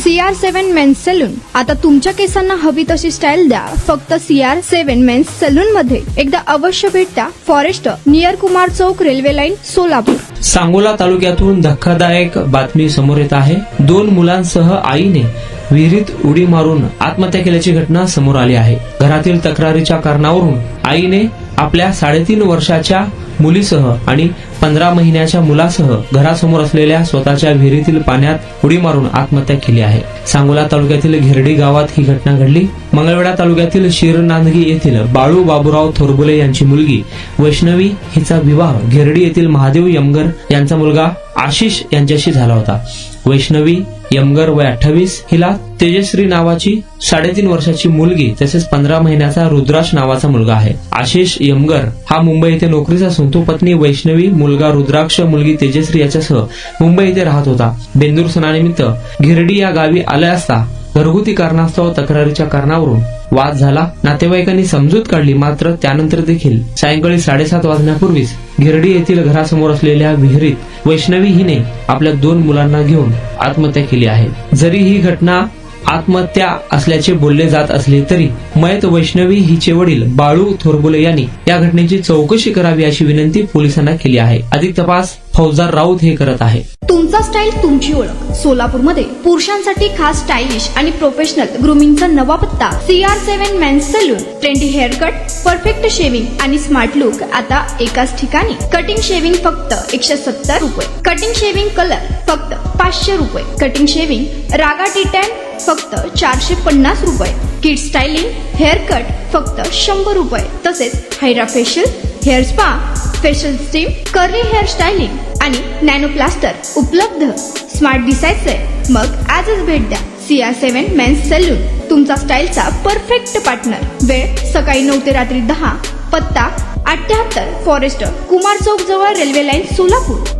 CR7 men's salon. आता तुमच्या केसांना हवी तशी स्टाईल द्या फक्त CR7 मेन्स सलून मध्ये. एकदा अवश्य भेट द्या. फॉरेस्ट नियर कुमार चौक, रेल्वे लाईन, सोलापूर. सांगोला तालुक्यातून धक्कादायक बातमी समोर येत आहे. 2 मुलांसह आईने विहिरीत उडी मारून आत्महत्या केल्याची घटना समोर आली आहे. घरातील तक्रारीच्या कारणावरून आईने आपल्या 3.5 वर्षाच्या मुलीसह आणि 15 महिन्याच्या मुलासह घरासमोर असलेल्या स्वतःच्या विहिरीतील पाण्यात उडी मारून आत्महत्या केली आहे. सांगोला तालुक्यातील घेरडी गावात ही घटना घडली. मंगळवेढा तालुक्यातील शिरनांदगी येथील बाळू बाबूराव थोरबुले यांची मुलगी वैष्णवी हिचा विवाह घेरडी येथील महादेव यमगर यांचा मुलगा आशिष यांच्याशी झाला होता. वैष्णवी यमगर वय 28, हिला तेजश्री नावाची 3.5 वर्षाची मुलगी तसेच 15 महिन्याचा रुद्राक्ष नावाचा मुलगा आहे. आशिष यमगर हा मुंबई येथे नोकरीचा असून तो पत्नी वैष्णवी, मुलगा रुद्राक्ष, मुलगी तेजश्री याच्यासह मुंबई येथे राहत होता. बेंदूर सणानिमित्त घेरडी या गावी आले असता घरगुती कारणास्तव तक्रारीच्या कारणावरून वाद झाला. नातेवाईकांनी समजूत काढली, मात्र त्यानंतर देखील सायंकाळी 7:30 वाजण्यापूर्वीच गिरडी येथील घरासमोर असलेल्या विहिरीत वैष्णवी हिने आपल्या 2 मुलांना घेऊन आत्महत्या केली आहे. जरी ही घटना आत्महत्या असल्याचे बोलले जात असले तरी मयत वैष्णवी हिचे वडील बाळू थोरबुले यांनी या घटनेची चौकशी करावी अशी विनंती पोलिसांना केली आहे. अधिक तपास फौजदार राऊत हे करत आहे. तुमचा स्टाईल तुमची ओळख. सोलापूरमध्ये पुरुषांसाठी खास स्टायलिश आणि प्रोफेशनल ग्रूमिंगचा नवा पत्ता CR7 men's salon. Trendy hair cut, perfect shaving आणि स्मार्ट लुक आता एकाच ठिकाणी. कटिंग शेविंग फक्त 170 रुपये. कटिंग शेविंग कलर फक्त 500 रुपये. कटिंग शेविंग रागा टी10 फक्त 450 रुपये. किड स्टायलिंग हेअर कट फक्त 100 रुपये. तसेच hydra facial, hair spa, facial steam, curly hair styling आणि नॅनो प्लास्टर उपलब्ध. स्मार्ट दिसायचंय मग आजच भेट द्या CR7 मेन्स सलून, तुमचा स्टाईलचा परफेक्ट पार्टनर. वेळ सकाळी 9 ते रात्री 10. पत्ता 78 फॉरेस्ट कुमार चौक जवळ, रेल्वे लाईन, सोलापूर.